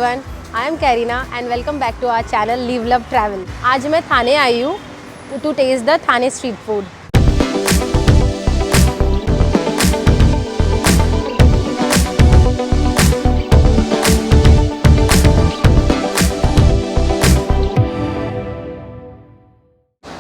Everyone, I am Karina and welcome back to our channel live love travel. आज मैं थाने आई हूँ to taste the Thane street food.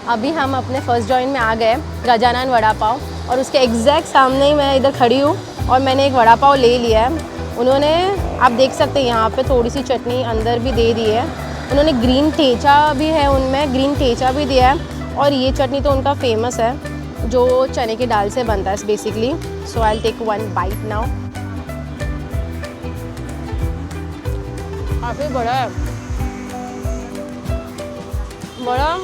अभी हम अपने फर्स्ट जॉइंट में आ गए, गजानन वड़ा पाव, और उसके एग्जैक्ट सामने ही मैं इधर खड़ी हूँ और मैंने एक वड़ा पाव ले लिया है। उन्होंने, आप देख सकते हैं यहाँ पे थोड़ी सी चटनी अंदर भी दे दी है। उन्होंने ग्रीन ठेचा भी है, उनमें ग्रीन ठेचा भी दिया है, और ये चटनी तो उनका फेमस है जो चने की दाल से बनता है basically. So I will take one bite now. काफ़ी बड़ा है, बड़ा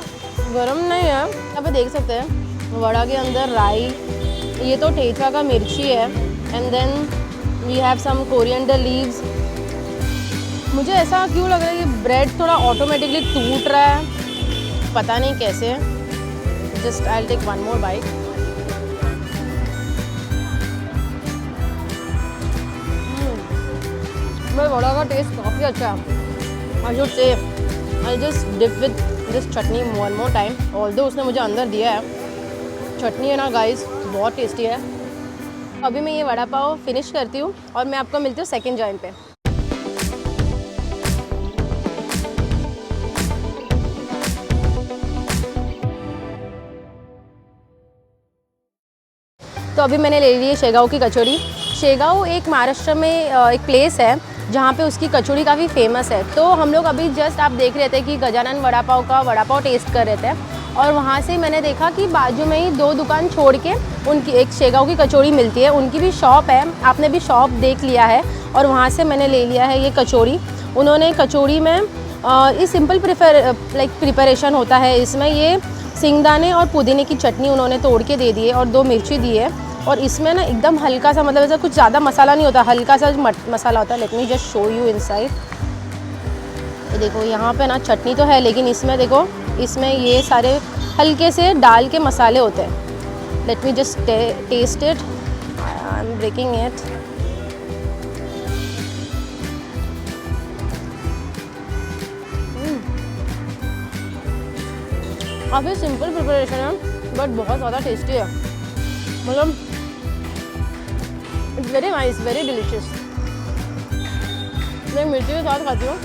गरम नहीं है। यहाँ पे देख सकते हैं वड़ा के अंदर राई, ये तो ठेचा का मिर्ची है, and then we have some coriander leaves. मुझे ऐसा क्यों लग रहा है कि ब्रेड थोड़ा ऑटोमेटिकली टूट रहा है, पता नहीं कैसे। Just I will take one more bite. मेरे वड़ा का टेस्ट काफ़ी अच्छा है। I should say I just dip with this chutney one more time, although उसने मुझे अंदर दिया है। चटनी है ना गाइस, बहुत टेस्टी है। अभी मैं ये वड़ा पाव फिनिश करती हूँ और मैं आपको मिलती हूँ सेकंड जॉइंट पे। तो अभी मैंने ले ली है शेगाव की कचौड़ी। शेगाव एक महाराष्ट्र में एक प्लेस है जहाँ पे उसकी कचौड़ी काफ़ी फेमस है। तो हम लोग अभी जस्ट आप देख रहे थे कि गजानन वड़ा पाव का वड़ा पाव टेस्ट कर रहे थे, और वहाँ से मैंने देखा कि बाजू में ही दो दुकान छोड़ के उनकी एक शेगाव की कचौड़ी मिलती है। उनकी भी शॉप है, आपने भी शॉप देख लिया है, और वहाँ से मैंने ले लिया है ये कचौड़ी। उन्होंने कचौड़ी में ये सिंपल प्रिपरेशन होता है। इसमें ये सिंगदाने और पुदीने की चटनी उन्होंने तोड़ के दे दी है और 2 मिर्ची दी है, और इसमें ना एकदम हल्का सा, मतलब ऐसा कुछ ज़्यादा मसाला नहीं होता, हल्का सा मसाला होता है। Late me just show you inside. ये देखो यहाँ पे ना चटनी तो है, लेकिन इसमें देखो, इसमें ये सारे हल्के से डाल के मसाले होते हैं। Let me just taste it. I am breaking it. काफ़ी सिंपल प्रिपरेशन है बट बहुत ज़्यादा टेस्टी है। मतलब it's very nice, very delicious. मैं मिर्ची के साथ खाती हूँ।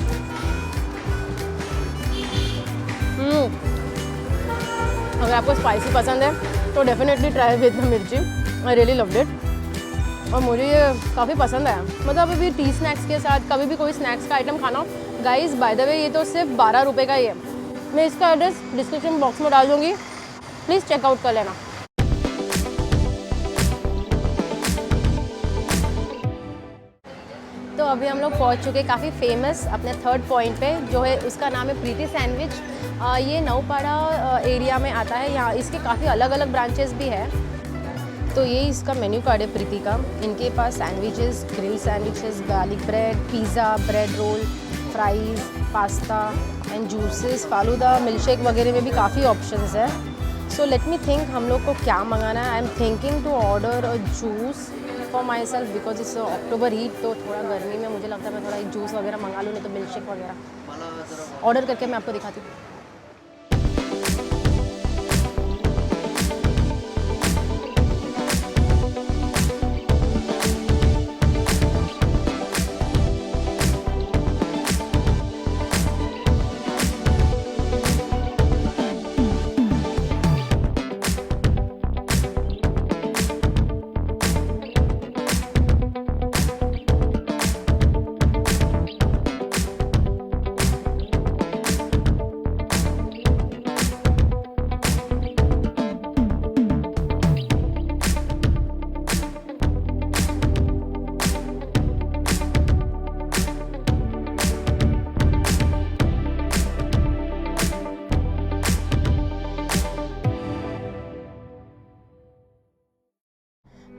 अगर आपको स्पाइसी पसंद है तो डेफिनेटली ट्राई विद द मिर्ची। आई रियली लव्ड इट, और मुझे ये काफ़ी पसंद आया। मतलब अभी टी स्नैक्स के साथ कभी भी कोई स्नैक्स का आइटम खाना हो, गाइस बाय द वे ये तो सिर्फ 12 रुपये का ही है। मैं इसका एड्रेस डिस्क्रिप्शन बॉक्स में डाल दूँगी, प्लीज़ चेकआउट कर लेना। तो अभी हम लोग पहुंच चुके काफ़ी फेमस अपने थर्ड पॉइंट पे, जो है उसका नाम है प्रीति सैंडविच। ये नौपाड़ा एरिया में आता है। यहाँ इसके काफ़ी अलग अलग ब्रांचेस भी है। तो ये इसका मेन्यू कार्ड है प्रीति का। इनके पास sandwiches, grill sandwiches, garlic bread, pizza, bread roll, fries, pasta and juices, falooda, milkshake वगैरह में भी काफ़ी ऑप्शंस है। सो लेट मी थिंक हम लोग को क्या मंगाना है। I am thinking to order a juice for myself because it's October heat, तो थोड़ा गर्मी में मुझे लगता है मैं थोड़ा एक जूस वगैरह मंगा लूँ, नहीं तो मिल्कशेक वगैरह ऑर्डर करके मैं आपको दिखाती हूँ।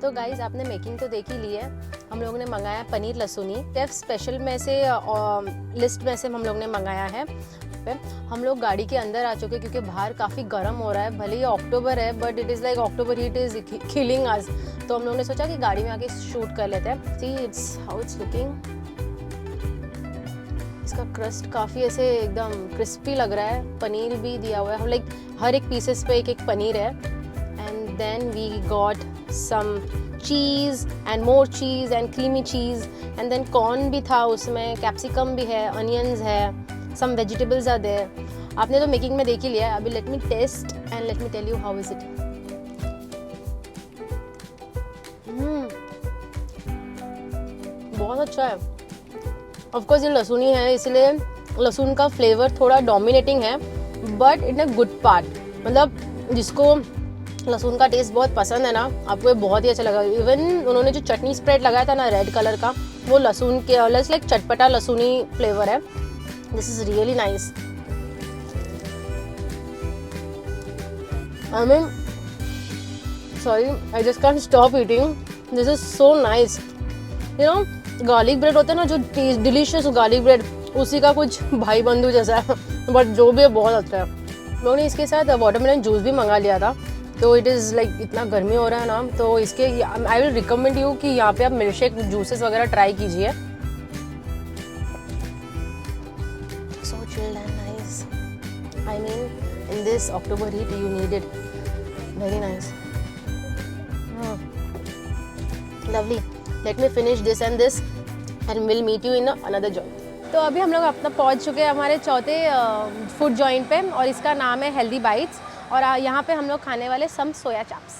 तो गाइज़ आपने मेकिंग तो देख ही ली है। हम लोगों ने मंगाया पनीर लहसुनी। शेफ स्पेशल में से लिस्ट में से हम लोग ने मंगाया है। हम लोग गाड़ी के अंदर आ चुके क्योंकि बाहर काफ़ी गर्म हो रहा है। भले ही अक्टूबर है but it is like October heat is killing us. तो हम लोगों ने सोचा कि गाड़ी में आके शूट कर लेते हैं। See it's how it's looking. इसका क्रस्ट काफ़ी ऐसे एकदम क्रिस्पी लग रहा है, पनीर भी दिया हुआ है, लाइक हर एक पीसेस पे एक एक पनीर है। And then we got some cheese and more cheese and creamy cheese and then corn भी था उसमें, कैप्सिकम भी है, अनियंस है, सम वेजिटेबल्स आर देयर। आपने तो मेकिंग में देख ही लिया है, अभी let me taste and let me tell you how is it. बहुत अच्छा है। ऑफ कोर्स ये लहसुनी है, इसलिए लहसुन का फ्लेवर थोड़ा डोमिनेटिंग है, but in a good part. मतलब जिसको लहसुन का टेस्ट बहुत पसंद है ना, आपको ये बहुत ही अच्छा लगा। इवन उन्होंने जो चटनी स्प्रेड लगाया था ना रेड कलर का, वो लहसुन के लाइक चटपटा लहसुनी फ्लेवर है। This is really nice. I mean sorry, I just can't stop eating, this is so nice. You know garlic bread होता है ना, जो डिलीशियस गार्लिक ब्रेड, उसी का कुछ भाई बंधु जैसा है, बट जो भी है बहुत अच्छा है। लोगों ने इसके साथ वाटरमेलन जूस भी मंगा लिया था, तो इट इज़ लाइक इतना गर्मी हो रहा है ना, तो इसके आई विल रिकमेंड यू कि यहाँ पे आप मिल्क शेक जूसेस वगैरह ट्राई कीजिए। So chilled and nice, I mean in this October heat you need it, very nice, lovely. Let me finish this and this and will meet you in another joint. तो अभी हम लोग अपना पहुंच चुके हैं हमारे चौथे फूड जॉइंट पे, और इसका नाम है हेल्दी बाइट्स, और यहाँ पे हम लोग खाने वाले सम सोया चाप्स।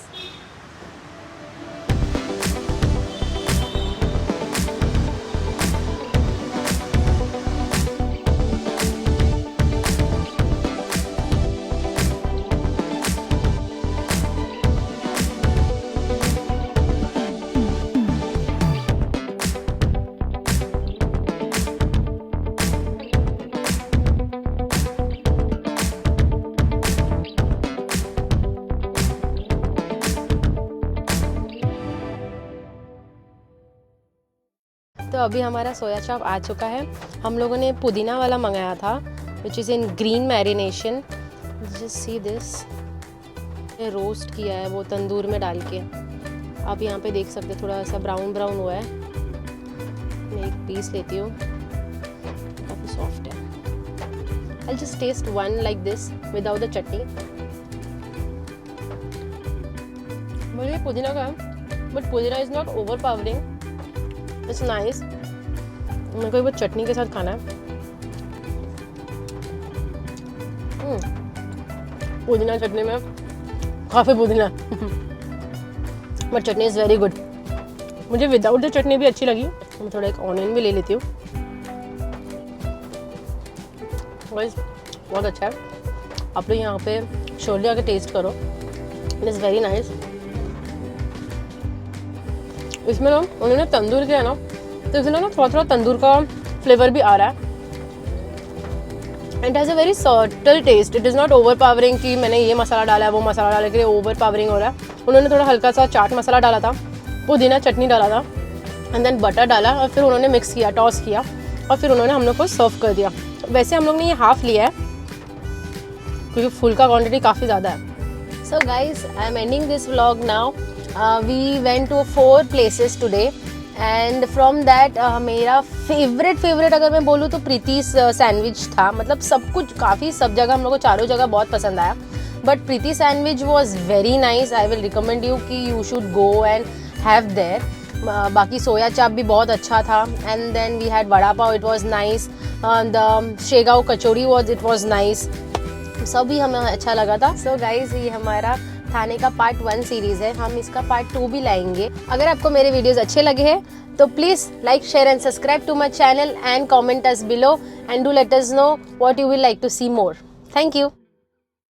तो अभी हमारा सोया चाप आ चुका है। हम लोगों ने पुदीना वाला मंगाया था, which is in green marination. Just see this, roast किया है वो तंदूर में डाल के। आप यहाँ पे देख सकते हैं थोड़ा सा ब्राउन ब्राउन हुआ है। मैं एक पीस लेती हूँ, काफ़ी सॉफ्ट है। I just taste one like this without the chutney. मुझे पुदीना का, but pudina is not overpowering, it's nice. मेरे को एक बार चटनी के साथ खाना है। पुदीना चटनी में काफ़ी पुदीना but chutney is very good. मुझे विदाउट द चटनी भी अच्छी लगी। मैं थोड़ा एक ऑनियन भी ले लेती हूँ। बहुत अच्छा है। आप लोग यहाँ पे श्योरली आके टेस्ट करो, इट इज़ वेरी नाइस। इसमें ना उन्होंने तंदूर किया ना, तो इसमें ना थोड़ा तंदूर का फ्लेवर भी आ रहा है। It has a very subtle taste, it is not overpowering कि मैंने ये मसाला डाला है वो मसाला डाला कि ओवर पावरिंग हो रहा है। उन्होंने थोड़ा हल्का सा चाट मसाला डाला था, पुदीना चटनी डाला था, एंड देन बटर डाला, और फिर उन्होंने मिक्स किया, टॉस किया, और फिर उन्होंने हम लोग को सर्व कर दिया। वैसे हम लोग ने ये हाफ लिया है क्योंकि फुल का क्वान्टिटी काफ़ी ज़्यादा है। So guys, I am ending this vlog now. We went to 4 places today and from that मेरा फेवरेट अगर मैं बोलूँ तो प्रीति's सैंडविच था। मतलब सब कुछ काफ़ी, सब जगह हम लोग को चारों जगह बहुत पसंद आया, but Preeti sandwich was very nice. I will recommend you कि you should go and have there. बाकी सोया चाप भी बहुत अच्छा था, and then we had vada pav, it was nice. The Shegaon kachori it was nice. सभी हमें अच्छा लगा था। सो गाइज, ये हमारा खाने का पार्ट 1 सीरीज़ है, हम इसका पार्ट 2 भी लाएंगे। अगर आपको मेरे वीडियोस अच्छे लगे हैं तो please like, share and subscribe to my channel and comment us below and do let us know what you will like to see more. Thank you.